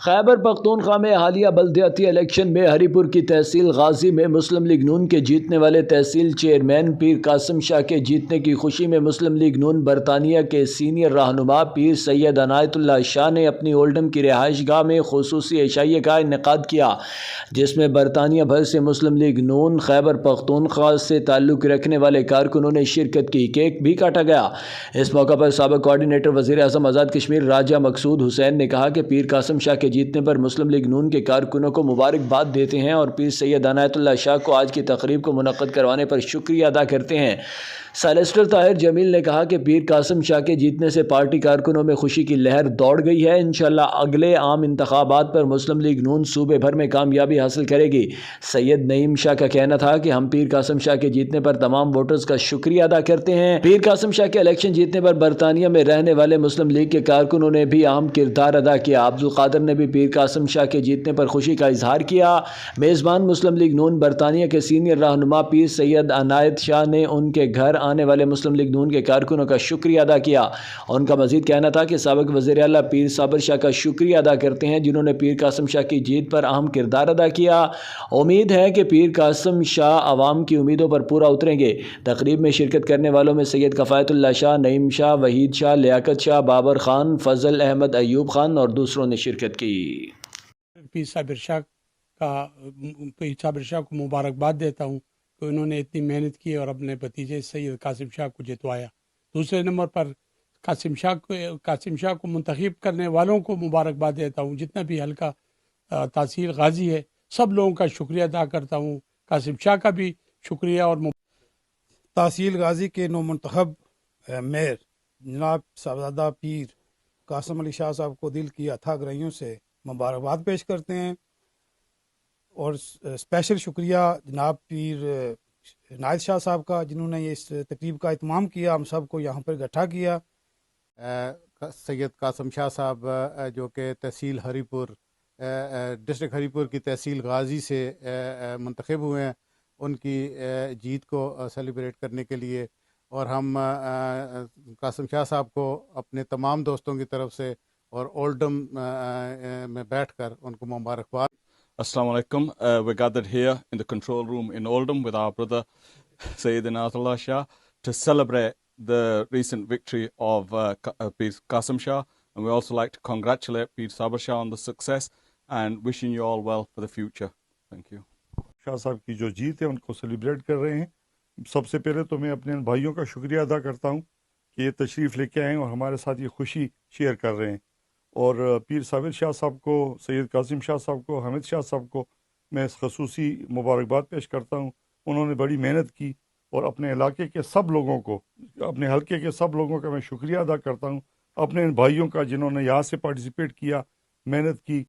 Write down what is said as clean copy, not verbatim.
خیبر پختونخوا میں حالیہ بلدیاتی الیکشن میں ہری پور کی تحصیل غازی میں مسلم لیگ نون کے جیتنے والے تحصیل چیئرمین پیر قاسم شاہ کے جیتنے کی خوشی میں مسلم لیگ نون برطانیہ کے سینئر رہنما پیر سید عنایت اللہ شاہ نے اپنی اولڈم کی رہائش گاہ میں خصوصی عشائیے کا انعقاد کیا، جس میں برطانیہ بھر سے مسلم لیگ نون خیبر پختونخوا سے تعلق رکھنے والے کارکنوں نے شرکت کی۔ کیک بھی کاٹا گیا۔ اس موقع پر سابق کوارڈینیٹر وزیر اعظم آزاد کشمیر راجہ مقصود حسین نے کہا کہ پیر قاسم شاہ کے جیتنے پر مسلم لیگ نون کے کارکنوں کو مبارکباد دیتے ہیں اور پیر سید عنایت اللہ شاہ کو آج کی تقریب کو منعقد کروانے پر شکریہ ادا کرتے ہیں۔ سالسٹر طاہر جمیل نے کہا کہ پیر قاسم شاہ کے جیتنے سے پارٹی کارکنوں میں خوشی کی لہر دوڑ گئی ہے۔ انشاءاللہ اگلے عام انتخابات پر مسلم لیگ نون صوبے بھر میں کامیابی حاصل کرے گی۔ سید نعیم شاہ کا کہنا تھا کہ ہم پیر قاسم شاہ کے جیتنے پر تمام ووٹرز کا شکریہ ادا کرتے ہیں۔ پیر قاسم شاہ کے الیکشن جیتنے پر برطانیہ میں رہنے والے مسلم لیگ کے کارکنوں نے بھی اہم کردار ادا کیا۔ عبدالقادر نے بھی پیر قاسم شاہ کے جیتنے پر خوشی کا اظہار کیا۔ میزبان مسلم لیگ نون برطانیہ کے سینئر رہنما پیر سید عنایت شاہ نے ان کے گھر آنے والے مسلم لیگ نون کے کارکنوں کا شکریہ ادا کیا۔ ان کا مزید کہنا تھا کہ سابق وزیر اعلیٰ پیر صابر شاہ کا شکریہ ادا کرتے ہیں، جنہوں نے پیر قاسم شاہ کی جیت پر اہم کردار ادا کیا۔ امید ہے کہ پیر قاسم شاہ عوام کی امیدوں پر پورا اتریں گے۔ تقریب میں شرکت کرنے والوں میں سید کفایت اللہ شاہ، نعیم شاہ، وحید شاہ، لیاقت شاہ، بابر خان، فضل احمد، ایوب خان اور دوسروں نے شرکت کی۔ پیر صابر شاہ کو مبارکباد دیتا ہوں کہ انہوں نے اتنی محنت کی اور اپنے بھتیجے سید قاسم شاہ کو جتوایا۔ دوسرے نمبر پر قاسم شاہ کو منتخب کرنے والوں کو مبارکباد دیتا ہوں۔ جتنا بھی حلقہ تحصیل غازی ہے سب لوگوں کا شکریہ ادا کرتا ہوں۔ قاسم شاہ کا بھی شکریہ اور تحصیل غازی کے نو منتخب میئر جناب صاحبزادہ پیر قاسم علی شاہ صاحب کو دل کی اتھا گہرائیوں سے مبارکباد پیش کرتے ہیں، اور اسپیشل شکریہ جناب پیر عنایت شاہ صاحب کا، جنہوں نے اس تقریب کا اہتمام کیا، ہم سب کو یہاں پر اکٹھا کیا۔ سید قاسم شاہ صاحب جو کہ تحصیل ہری پور ڈسٹرکٹ ہری پور کی تحصیل غازی سے منتخب ہوئے ہیں، ان کی جیت کو سیلیبریٹ کرنے کے لیے، اور ہم قاسم شاہ صاحب کو اپنے تمام دوستوں کی طرف سے اور اولڈم میں بیٹھ کر ان کو مبارکباد۔ Assalamu alaikum. We're gathered here in the control room in Oldham with our brother Sayyid Anaatullah Shah to celebrate the recent victory of Peer Qasim Shah, and we also like to congratulate Peer Sabar Shah on the success and wishing you all well for the future. Thank you. شاہ صاحب کی جو جیت ہے ان کو celebrate کر رہے ہیں۔ سب سے پہلے تو میں اپنے بھائیوں کا شکریہ ادا کرتا ہوں کہ یہ تشریف لے کے آئے ہیں اور ہمارے ساتھ یہ خوشی شیئر کر رہے ہیں، اور پیر صابر شاہ صاحب کو، سید قاسم شاہ صاحب کو، حمید شاہ صاحب کو میں خصوصی مبارکباد پیش کرتا ہوں۔ انہوں نے بڑی محنت کی، اور اپنے علاقے کے سب لوگوں کو، اپنے حلقے کے سب لوگوں کا میں شکریہ ادا کرتا ہوں، اپنے ان بھائیوں کا جنہوں نے یہاں سے پارٹیسپیٹ کیا، محنت کی،